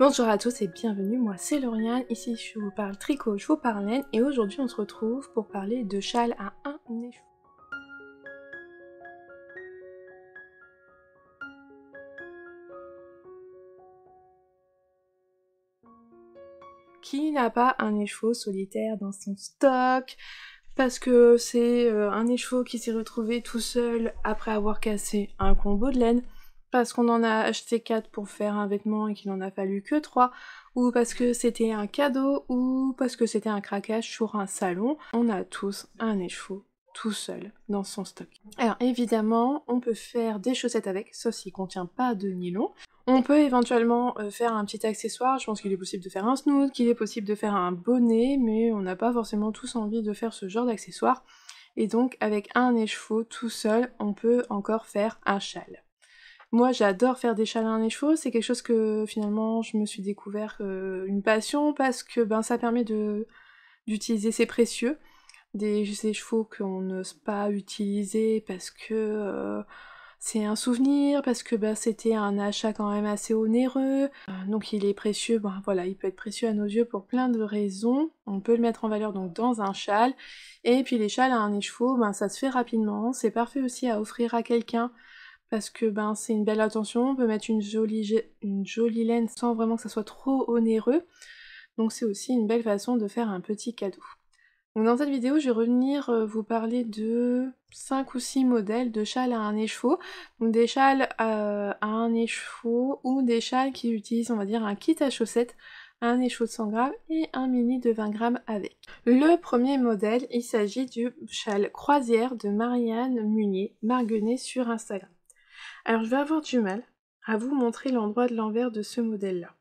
Bonjour à tous et bienvenue, moi c'est Lauriane, ici je vous parle tricot, je vous parle laine et aujourd'hui on se retrouve pour parler de châle à un échou. Qui n'a pas un écheveau solitaire dans son stock? Parce que c'est un écheveau qui s'est retrouvé tout seul après avoir cassé un combo de laine, parce qu'on en a acheté 4 pour faire un vêtement et qu'il n'en a fallu que 3, ou parce que c'était un cadeau, ou parce que c'était un craquage sur un salon. On a tous un écheveau tout seul dans son stock. Alors évidemment, on peut faire des chaussettes avec, sauf s'il contient pas de nylon. On peut éventuellement faire un petit accessoire, je pense qu'il est possible de faire un snood, qu'il est possible de faire un bonnet, mais on n'a pas forcément tous envie de faire ce genre d'accessoire. Et donc avec un écheveau tout seul, on peut encore faire un châle. Moi j'adore faire des châles à un écheveau, c'est quelque chose que finalement je me suis découvert une passion parce que ça permet d'utiliser ses précieux, des écheveaux qu'on n'ose pas utiliser parce que c'est un souvenir, parce que c'était un achat quand même assez onéreux, donc il est précieux, voilà, il peut être précieux à nos yeux pour plein de raisons. On peut le mettre en valeur donc dans un châle, et puis les châles à un écheveau, ça se fait rapidement, c'est parfait aussi à offrir à quelqu'un, parce que c'est une belle attention, on peut mettre une jolie laine sans vraiment que ça soit trop onéreux, donc c'est aussi une belle façon de faire un petit cadeau. Donc dans cette vidéo, je vais revenir vous parler de 5 ou 6 modèles de châles à un écheveau. Donc des châles à un écheveau ou des châles qui utilisent, on va dire, un kit à chaussettes, un écheveau de 100 grammes et un mini de 20 grammes avec. Le premier modèle, il s'agit du châle croisière de Marianne Munier, Marguenet sur Instagram. Alors je vais avoir du mal à vous montrer l'endroit de l'envers de ce modèle-là,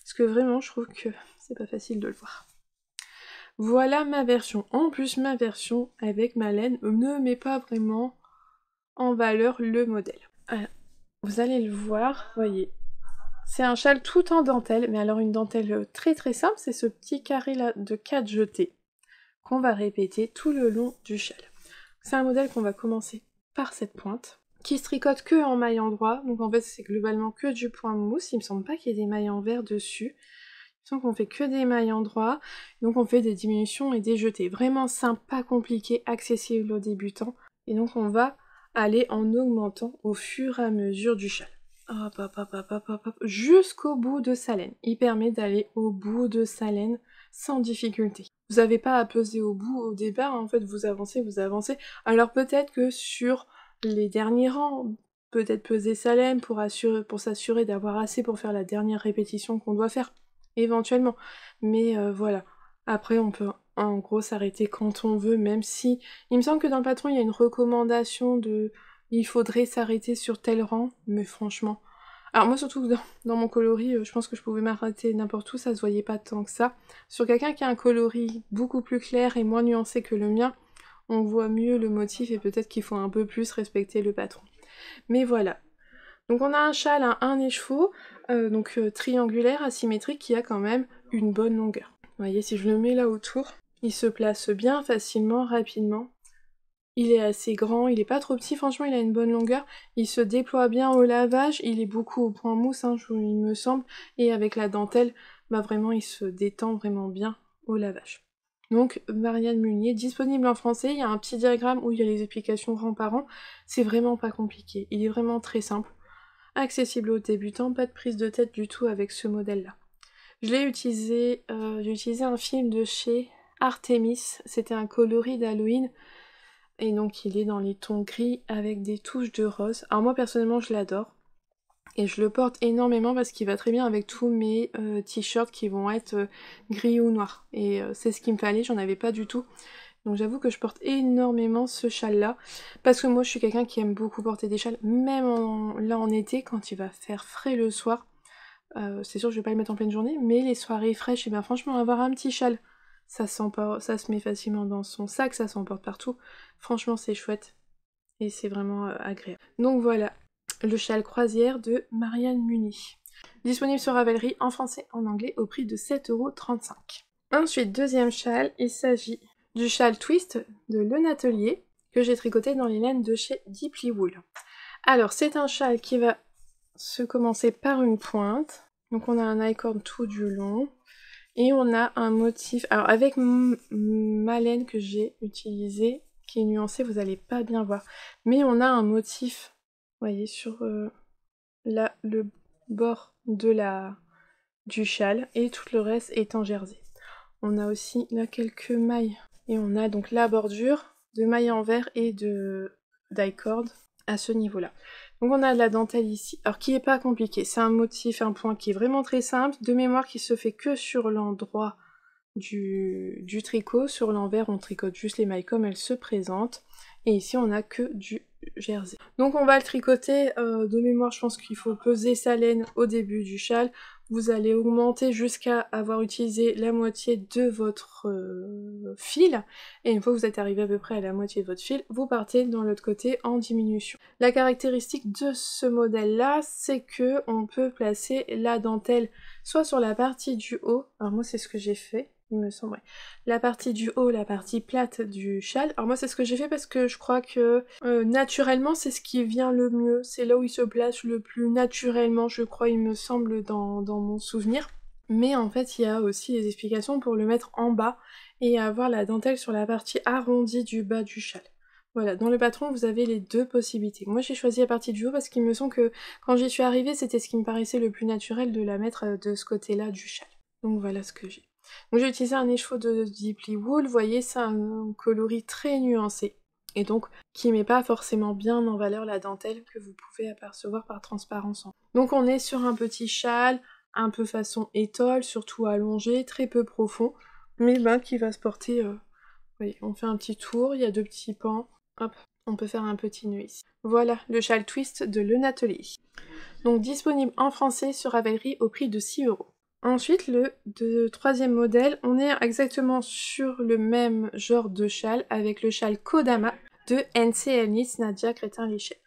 parce que vraiment je trouve que c'est pas facile de le voir. Voilà ma version. En plus, ma version avec ma laine ne met pas vraiment en valeur le modèle. Alors, vous allez le voir, voyez. C'est un châle tout en dentelle, mais alors une dentelle très très simple, c'est ce petit carré là de 4 jetés qu'on va répéter tout le long du châle. C'est un modèle qu'on va commencer par cette pointe, qui se tricote que en maille endroit, donc en fait c'est globalement que du point mousse, il me semble pas qu'il y ait des mailles en vert dessus. Donc on fait que des mailles endroit, donc on fait des diminutions et des jetés. Vraiment simple, pas compliqué, accessible aux débutants. Et donc on va aller en augmentant au fur et à mesure du châle. Hop, hop, hop, hop, hop, hop, hop, jusqu'au bout de sa laine. Il permet d'aller au bout de sa laine sans difficulté. Vous n'avez pas à peser au bout, au départ, en fait vous avancez, vous avancez. Alors peut-être que sur les derniers rangs, peut-être peser sa laine pour s'assurer d'avoir assez pour faire la dernière répétition qu'on doit faire. Éventuellement, mais voilà. Après on peut en gros s'arrêter quand on veut, même si il me semble que dans le patron il y a une recommandation de il faudrait s'arrêter sur tel rang, mais franchement, alors moi surtout dans mon coloris, je pense que je pouvais m'arrêter n'importe où, ça se voyait pas tant que ça. Sur quelqu'un qui a un coloris beaucoup plus clair et moins nuancé que le mien, on voit mieux le motif et peut-être qu'il faut un peu plus respecter le patron. Mais voilà. Donc on a un châle à un écheveau, triangulaire, asymétrique, qui a quand même une bonne longueur. Vous voyez, si je le mets là autour, il se place bien facilement, rapidement. Il est assez grand, il est pas trop petit, franchement il a une bonne longueur. Il se déploie bien au lavage, il est beaucoup au point mousse, il me semble, et avec la dentelle, vraiment il se détend vraiment bien au lavage. Donc Marianne Munier, disponible en français, il y a un petit diagramme où il y a les explications grands-parents, c'est vraiment pas compliqué, il est vraiment très simple. Accessible aux débutants, pas de prise de tête du tout avec ce modèle-là. Je l'ai utilisé, j'ai utilisé un film de chez Artemis, c'était un coloris d'Halloween, et donc il est dans les tons gris avec des touches de rose. Alors moi personnellement je l'adore, et je le porte énormément parce qu'il va très bien avec tous mes t-shirts qui vont être gris ou noirs, et c'est ce qu'il me fallait, j'en avais pas du tout. Donc j'avoue que je porte énormément ce châle-là, parce que moi je suis quelqu'un qui aime beaucoup porter des châles, même là en été, quand il va faire frais le soir. C'est sûr que je vais pas le mettre en pleine journée, mais les soirées fraîches, et bien franchement avoir un petit châle, ça se met facilement dans son sac, ça s'emporte partout. Franchement c'est chouette, et c'est vraiment agréable. Donc voilà, le châle croisière de Marianne Munier. Disponible sur Ravelry en français et en anglais au prix de 7,35 €. Ensuite, deuxième châle, il s'agit du châle twist de Le Natelier, que j'ai tricoté dans les laines de chez Deeply Wool. Alors, c'est un châle qui va se commencer par une pointe, Donc on a un I-cord tout du long. Et on a un motif, alors avec ma laine que j'ai utilisée, qui est nuancée, vous allez pas bien voir. Mais on a un motif, vous voyez, sur là, le bord du châle, et tout le reste est en jersey. On a aussi là quelques mailles, et on a donc la bordure de mailles en vert et d'i-cord à ce niveau-là. Donc on a de la dentelle ici, alors qui est pas compliqué, c'est un motif, un point qui est vraiment très simple, de mémoire qui se fait que sur l'endroit du tricot, sur l'envers on tricote juste les mailles comme elles se présentent, et ici on a que du jersey. Donc on va le tricoter, de mémoire je pense qu'il faut peser sa laine au début du châle, vous allez augmenter jusqu'à avoir utilisé la moitié de votre fil, et une fois que vous êtes arrivé à peu près à la moitié de votre fil, vous partez dans l'autre côté en diminution. La caractéristique de ce modèle-là, c'est que on peut placer la dentelle soit sur la partie du haut, alors moi c'est ce que j'ai fait, il me semble, ouais. La partie du haut, la partie plate du châle. Alors moi c'est ce que j'ai fait parce que je crois que naturellement c'est ce qui vient le mieux, c'est là où il se place le plus naturellement, je crois, il me semble, dans mon souvenir. Mais en fait il y a aussi des explications pour le mettre en bas et avoir la dentelle sur la partie arrondie du bas du châle. Voilà, dans le patron vous avez les deux possibilités. Moi j'ai choisi la partie du haut parce qu'il me semble que quand j'y suis arrivée c'était ce qui me paraissait le plus naturel de la mettre de ce côté-là du châle. Donc voilà ce que j'ai. Donc j'ai utilisé un écheveau de Deeply Wool, vous voyez c'est un coloris très nuancé, et donc qui met pas forcément bien en valeur la dentelle que vous pouvez apercevoir par transparence. Donc on est sur un petit châle, un peu façon étole, surtout allongé, très peu profond, mais qui va se porter, vous voyez, on fait un petit tour, il y a deux petits pans, hop, on peut faire un petit nœud ici. Voilà, le châle twist de Le Natelier. Donc disponible en français sur Ravelry au prix de 6 €. Ensuite, le troisième modèle, on est exactement sur le même genre de châle avec le châle Kodama de NCL Knits Nadia Crétin-Léchelle.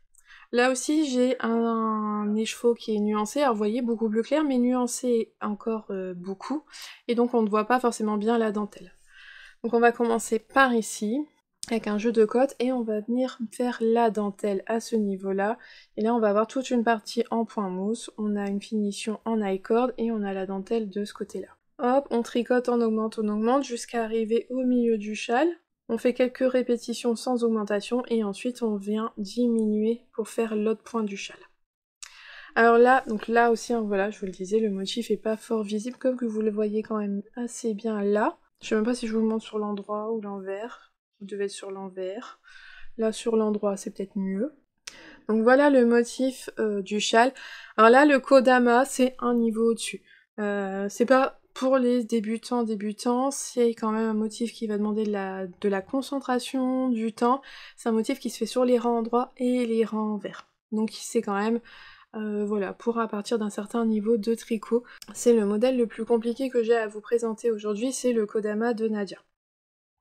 Là aussi, j'ai un écheveau qui est nuancé, alors vous voyez, beaucoup plus clair, mais nuancé encore beaucoup, et donc on ne voit pas forcément bien la dentelle. Donc on va commencer par ici, avec un jeu de cotes, et on va venir faire la dentelle à ce niveau-là. Et là, on va avoir toute une partie en point mousse, on a une finition en I-cord, et on a la dentelle de ce côté-là. Hop, on tricote, on augmente, jusqu'à arriver au milieu du châle. On fait quelques répétitions sans augmentation, et ensuite on vient diminuer pour faire l'autre point du châle. Alors là, donc là aussi, hein, voilà, je vous le disais, le motif est pas fort visible, comme que vous le voyez quand même assez bien là. Je sais même pas si je vous le montre sur l'endroit ou l'envers. Vous devez être sur l'envers. Là, sur l'endroit, c'est peut-être mieux. Donc voilà le motif du châle. Alors là, le Kodama, c'est un niveau au-dessus. C'est pas pour les débutants, c'est quand même un motif qui va demander de la concentration, du temps. C'est un motif qui se fait sur les rangs droits et les rangs verts. Donc c'est quand même... voilà, pour à partir d'un certain niveau de tricot. C'est le modèle le plus compliqué que j'ai à vous présenter aujourd'hui, c'est le Kodama de Nadia.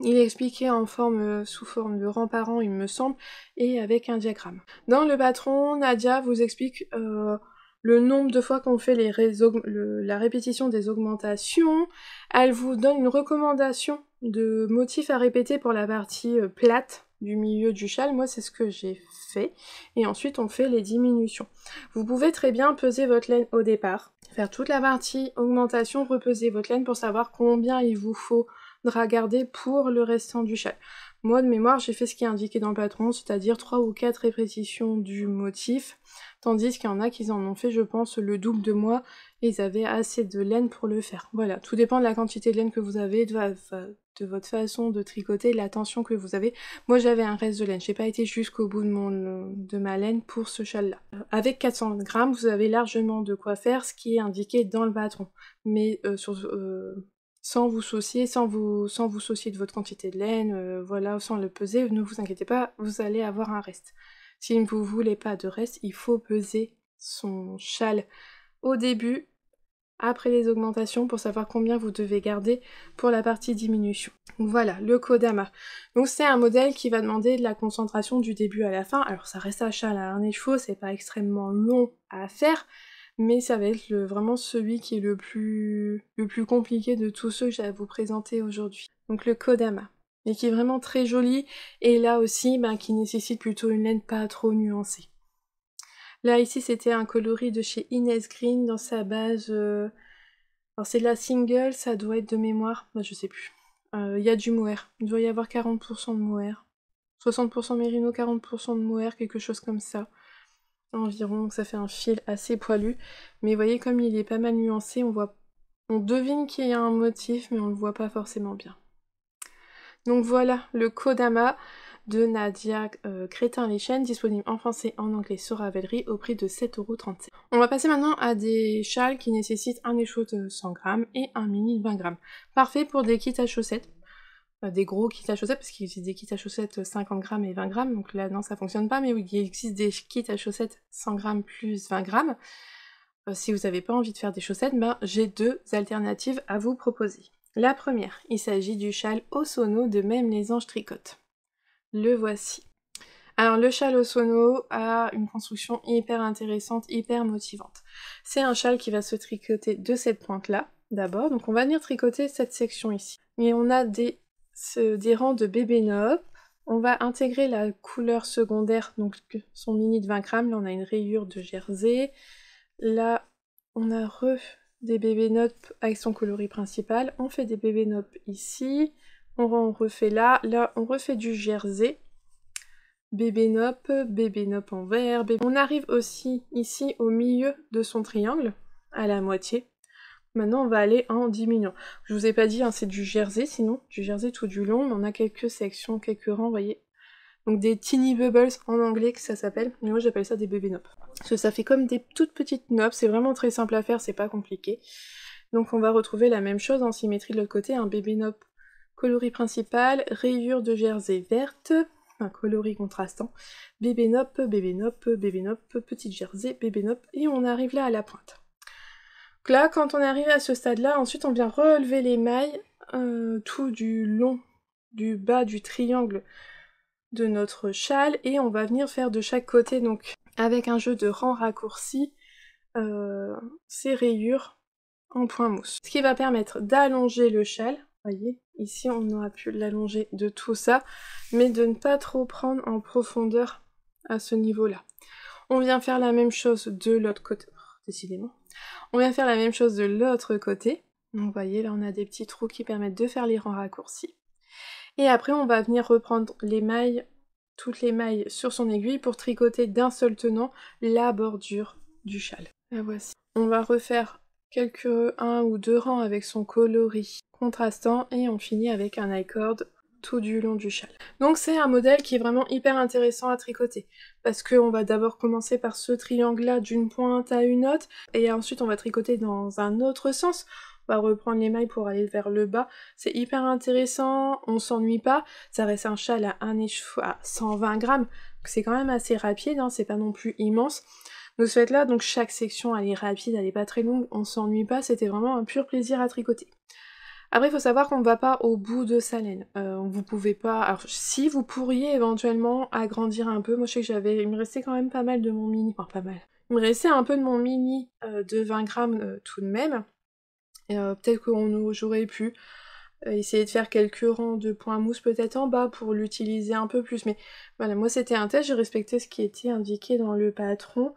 Il est expliqué en forme, sous forme de rang par rang, il me semble, et avec un diagramme. Dans le patron, Nadia vous explique le nombre de fois qu'on fait la répétition des augmentations. Elle vous donne une recommandation de motifs à répéter pour la partie plate du milieu du châle. Moi, c'est ce que j'ai fait. Et ensuite, on fait les diminutions. Vous pouvez très bien peser votre laine au départ, faire toute la partie augmentation, repeser votre laine pour savoir combien il vous faut garder pour le restant du châle. Moi, de mémoire, j'ai fait ce qui est indiqué dans le patron, c'est-à-dire 3 ou 4 répétitions du motif, tandis qu'il y en a qui en ont fait, je pense, le double de moi, et ils avaient assez de laine pour le faire. Voilà, tout dépend de la quantité de laine que vous avez, de votre façon de tricoter, de la tension que vous avez. Moi, j'avais un reste de laine, j'ai pas été jusqu'au bout de ma laine pour ce châle-là. Avec 400 grammes, vous avez largement de quoi faire, ce qui est indiqué dans le patron. Mais sans vous soucier de votre quantité de laine, voilà, sans le peser, ne vous inquiétez pas, vous allez avoir un reste. Si vous ne voulez pas de reste, il faut peser son châle au début, après les augmentations, pour savoir combien vous devez garder pour la partie diminution. Donc voilà, le Kodama. Donc c'est un modèle qui va demander de la concentration du début à la fin. Alors ça reste un châle à un écheveau, c'est pas extrêmement long à faire, mais ça va être vraiment celui qui est le plus compliqué de tous ceux que j'ai à vous présenter aujourd'hui. Donc le Kodama, et qui est vraiment très joli, et là aussi, qui nécessite plutôt une laine pas trop nuancée. Là, ici, c'était un coloris de chez Inès Green dans sa base. Alors, c'est de la single, ça doit être de mémoire. Bah, je sais plus. Il y a du mohair. Il doit y avoir 40% de mohair. 60% mérino, 40% de mohair, quelque chose comme ça. Environ, ça fait un fil assez poilu. Mais vous voyez, comme il est pas mal nuancé, on devine qu'il y a un motif, mais on le voit pas forcément bien. Donc voilà, le Kodama de Nadia Crétin-Lechen, disponible en français et en anglais sur Ravelry au prix de 7,37 €. On va passer maintenant à des châles qui nécessitent un écheveau de 100 g et un mini de 20 g. Parfait pour des kits à chaussettes, des gros kits à chaussettes, parce qu'il existe des kits à chaussettes 50 g et 20 g, donc là non ça fonctionne pas, mais oui, il existe des kits à chaussettes 100 g plus 20 g. Si vous n'avez pas envie de faire des chaussettes, ben, j'ai deux alternatives à vous proposer. La première, il s'agit du châle Ozono de Même les Anges tricotent. Le voici. Alors le châle Ozono a une construction hyper intéressante, hyper motivante. C'est un châle qui va se tricoter de cette pointe-là, d'abord. Donc on va venir tricoter cette section ici. Et on a des rangs de bébé nope. On va intégrer la couleur secondaire, donc son mini de 20 g. Là on a une rayure de jersey. Là on a des bébé nope avec son coloris principal. On fait des bébé nope ici. On refait là on refait du jersey. Bébé nope en vert. On arrive aussi ici au milieu de son triangle, à la moitié. Maintenant on va aller en diminuant. Je vous ai pas dit, hein, c'est du jersey sinon, du jersey tout du long, mais on a quelques sections, quelques rangs, vous voyez. Donc des teeny bubbles en anglais que ça s'appelle, mais moi j'appelle ça des bébé nope. Parce que ça fait comme des toutes petites nopes, c'est vraiment très simple à faire, c'est pas compliqué. Donc on va retrouver la même chose en symétrie de l'autre côté, un bébé nope coloris principal, rayure de jersey verte, un coloris contrastant, bébé nope, petite jersey, bébé nope, et on arrive là à la pointe. Donc là, quand on arrive à ce stade-là, ensuite on vient relever les mailles tout du long du bas du triangle de notre châle, et on va venir faire de chaque côté, donc avec un jeu de rangs raccourcis, ces rayures en point mousse. Ce qui va permettre d'allonger le châle. Voyez, ici on aura pu l'allonger de tout ça, mais de ne pas trop prendre en profondeur à ce niveau-là. On vient faire la même chose de l'autre côté, décidément. On vient faire la même chose de l'autre côté. Donc vous voyez, là on a des petits trous qui permettent de faire les rangs raccourcis. Et après on va venir reprendre les mailles, toutes les mailles sur son aiguille pour tricoter d'un seul tenant la bordure du châle. La voici. On va refaire un ou deux rangs avec son coloris contrastant et on finit avec un I-cord tout du long du châle. Donc c'est un modèle qui est vraiment hyper intéressant à tricoter parce qu'on va d'abord commencer par ce triangle là d'une pointe à une autre et ensuite on va tricoter dans un autre sens. On va reprendre les mailles pour aller vers le bas. C'est hyper intéressant, on s'ennuie pas, ça reste un châle à un écheveau à 120 grammes, c'est quand même assez rapide, hein, c'est pas non plus immense. De ce fait-là, donc chaque section elle est rapide, elle est pas très longue, on s'ennuie pas, c'était vraiment un pur plaisir à tricoter. Après, il faut savoir qu'on ne va pas au bout de sa laine. Vous pouvez pas... Alors, si vous pourriez éventuellement agrandir un peu, moi je sais que il me restait quand même pas mal de mon mini... Enfin, pas mal. Il me restait un peu de mon mini de 20 grammes tout de même. Et peut-être j'aurais pu essayer de faire quelques rangs de points mousse peut-être en bas pour l'utiliser un peu plus. Mais voilà, moi c'était un test, j'ai respecté ce qui était indiqué dans le patron.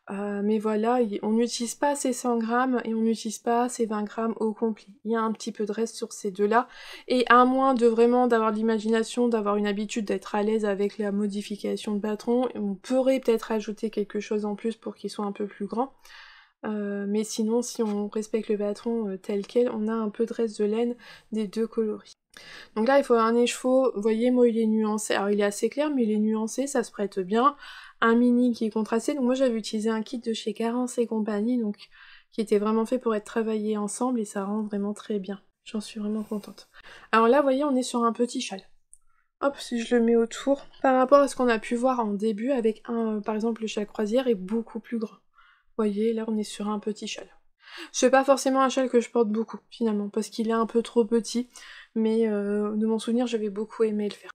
Mais voilà, on n'utilise pas ces 100 grammes et on n'utilise pas ces 20 grammes au complet. Il y a un petit peu de reste sur ces deux-là. Et à moins de vraiment d'avoir de l'imagination, d'avoir une habitude d'être à l'aise avec la modification de patron, on pourrait peut-être ajouter quelque chose en plus pour qu'il soit un peu plus grand. Mais sinon, si on respecte le patron tel quel, on a un peu de reste de laine des deux coloris. Donc là, il faut un écheveau, vous voyez, moi il est nuancé, alors il est assez clair, mais il est nuancé, ça se prête bien. Un mini qui est contrasté, donc moi j'avais utilisé un kit de chez Carence et compagnie, donc qui était vraiment fait pour être travaillé ensemble, et ça rend vraiment très bien. J'en suis vraiment contente. Alors là, vous voyez, on est sur un petit châle. Hop, si je le mets autour, par rapport à ce qu'on a pu voir en début, avec par exemple le châle croisière est beaucoup plus grand. Vous voyez, là on est sur un petit châle. C'est pas forcément un châle que je porte beaucoup, finalement, parce qu'il est un peu trop petit, mais de mon souvenir, j'avais beaucoup aimé le faire.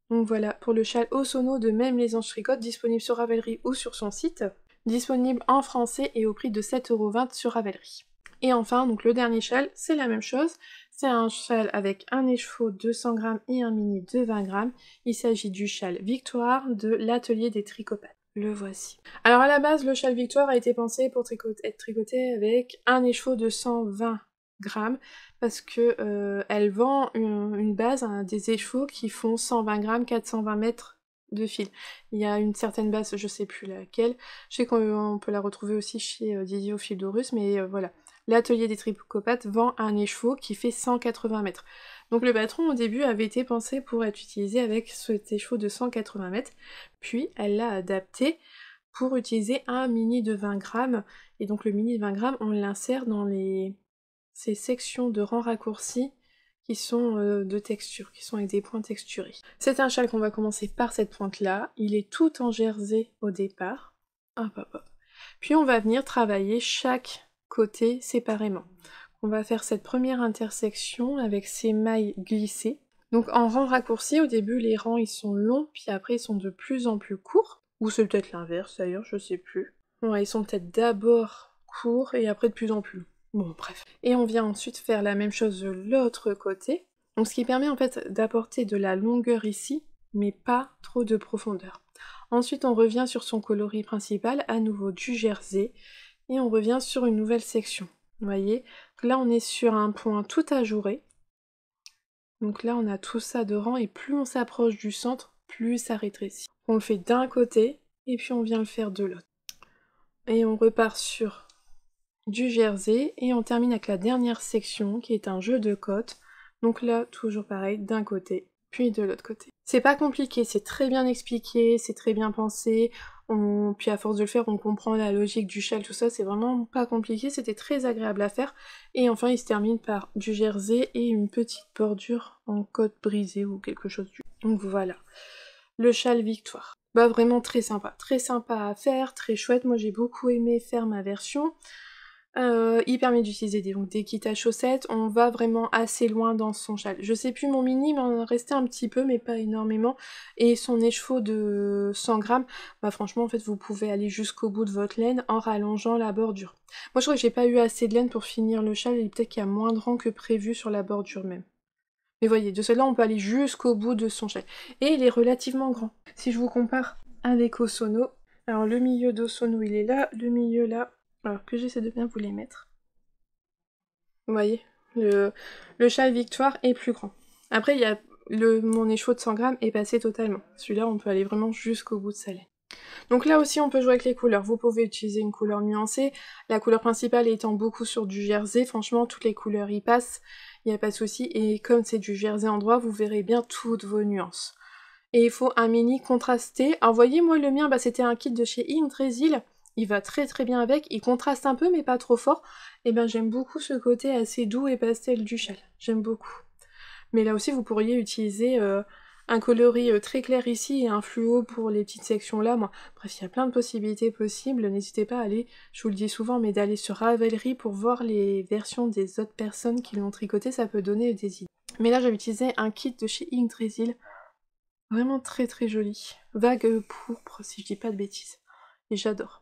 Donc voilà, pour le châle Ozono de Même les Anges tricotent, disponible sur Ravelry ou sur son site, disponible en français et au prix de 7,20 € sur Ravelry. Et enfin, donc le dernier châle, c'est la même chose, c'est un châle avec un écheveau de 100 grammes et un mini de 20 grammes. Il s'agit du châle Victoire de l'Atelier des Tricopates. le voici. Alors à la base, le châle Victoire a été pensé pour être tricoté avec un écheveau de 120 grammes parce que elle vend une base, des écheveaux qui font 120 grammes, 420 mètres de fil. Il y a une certaine base, je sais plus laquelle. Je sais qu'on peut la retrouver aussi chez Didier au fil d'Horus, mais voilà. L'atelier des tricopathes vend un écheveau qui fait 180 mètres. Donc le patron au début avait été pensé pour être utilisé avec cet écheveau de 180 mètres, puis elle l'a adapté pour utiliser un mini de 20 grammes, et donc le mini de 20 grammes on l'insère dans ces sections de rangs raccourcis qui sont de texture, qui sont avec des points texturés. C'est un châle qu'on va commencer par cette pointe-là, il est tout en jersey au départ, hop hop hop. Puis on va venir travailler chaque côté séparément. On va faire cette première intersection avec ces mailles glissées. Donc en rang raccourci, au début les rangs ils sont longs, puis après ils sont de plus en plus courts. Ou c'est peut-être l'inverse d'ailleurs, je sais plus. Ouais, ils sont peut-être d'abord courts et après de plus en plus longs. Bon, bref. Et on vient ensuite faire la même chose de l'autre côté. Donc ce qui permet en fait d'apporter de la longueur ici, mais pas trop de profondeur. Ensuite on revient sur son coloris principal, à nouveau du jersey, et on revient sur une nouvelle section. Vous voyez, là on est sur un point tout ajouré. Donc là on a tout ça de rang, et plus on s'approche du centre, plus ça rétrécit. On le fait d'un côté, et puis on vient le faire de l'autre. Et on repart sur du jersey, et on termine avec la dernière section, qui est un jeu de côtes. Donc là, toujours pareil, d'un côté, puis de l'autre côté. C'est pas compliqué, c'est très bien expliqué, c'est très bien pensé, puis à force de le faire, on comprend la logique du châle, tout ça, c'est vraiment pas compliqué, c'était très agréable à faire. Et enfin, il se termine par du jersey et une petite bordure en côte brisée ou quelque chose du... Donc voilà, le châle Victoire. Bah vraiment très sympa à faire, très chouette, moi j'ai beaucoup aimé faire ma version. Il permet d'utiliser des kits à chaussettes, on va vraiment assez loin dans son châle. Je sais plus mon mini, mais on en restait un petit peu, mais pas énormément. Et son écheveau de 100 grammes, bah franchement en fait vous pouvez aller jusqu'au bout de votre laine en rallongeant la bordure. Moi je crois que j'ai pas eu assez de laine pour finir le châle, et peut-être qu'il y a moins de rang que prévu sur la bordure même. Mais voyez, de celle-là on peut aller jusqu'au bout de son châle. Et il est relativement grand. Si je vous compare avec Hosono, alors le milieu d'Hosono il est là, le milieu là... Alors que j'essaie de bien vous les mettre. Vous voyez, le châle Victoire est plus grand. Après, il y a mon écheveau de 100 grammes est passé totalement. Celui-là, on peut aller vraiment jusqu'au bout de sa laine. Donc là aussi, on peut jouer avec les couleurs. Vous pouvez utiliser une couleur nuancée. La couleur principale étant beaucoup sur du jersey. Franchement, toutes les couleurs y passent. Il n'y a pas de souci. Et comme c'est du jersey en droit, vous verrez bien toutes vos nuances. Et il faut un mini contrasté. Alors, voyez, moi, le mien, c'était un kit de chez Yggdrasil. Il va très très bien avec, il contraste un peu mais pas trop fort, et ben j'aime beaucoup ce côté assez doux et pastel du châle, j'aime beaucoup. Mais là aussi vous pourriez utiliser un coloris très clair ici et un fluo pour les petites sections là, bref il y a plein de possibilités possibles, n'hésitez pas à aller, je vous le dis souvent, mais d'aller sur Ravelry pour voir les versions des autres personnes qui l'ont tricoté, ça peut donner des idées. Mais là j'avais utilisé un kit de chez Yggdrasil, vraiment très très joli, vague pourpre si je dis pas de bêtises, et j'adore.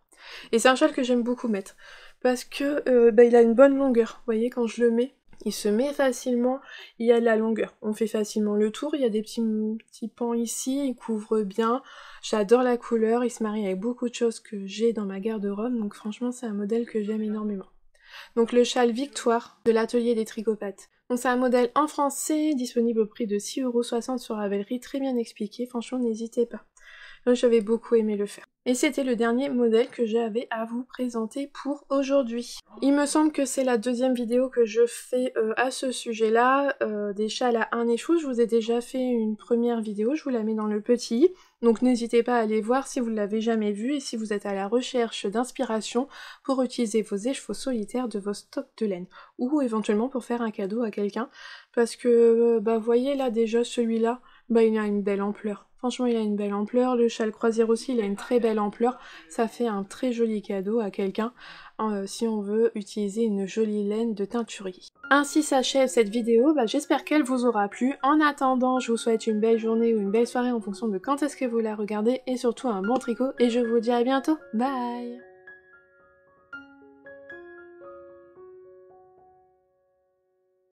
Et c'est un châle que j'aime beaucoup mettre, parce que il a une bonne longueur. Vous voyez, quand je le mets, il se met facilement, il y a de la longueur. On fait facilement le tour, il y a des petits pans ici, il couvre bien. J'adore la couleur, il se marie avec beaucoup de choses que j'ai dans ma garde-robe, donc franchement c'est un modèle que j'aime énormément. Donc le châle Victoire de l'atelier des tricopathes. Donc c'est un modèle en français, disponible au prix de 6,60 € sur Ravelry, très bien expliqué, franchement n'hésitez pas. J'avais beaucoup aimé le faire. Et c'était le dernier modèle que j'avais à vous présenter pour aujourd'hui. Il me semble que c'est la deuxième vidéo que je fais à ce sujet-là, des châles à un écheveau. Je vous ai déjà fait une première vidéo, je vous la mets dans le petit. Donc n'hésitez pas à aller voir si vous ne l'avez jamais vu et si vous êtes à la recherche d'inspiration pour utiliser vos écheveaux solitaires de vos stocks de laine. Ou éventuellement pour faire un cadeau à quelqu'un. Parce que, vous voyez là déjà celui-là, il a une belle ampleur. Franchement, il a une belle ampleur. Le châle croisière aussi, il a une très belle ampleur. Ça fait un très joli cadeau à quelqu'un si on veut utiliser une jolie laine de teinturier. Ainsi s'achève cette vidéo. J'espère qu'elle vous aura plu. En attendant, je vous souhaite une belle journée ou une belle soirée en fonction de quand est-ce que vous la regardez. Et surtout un bon tricot. Et je vous dis à bientôt. Bye!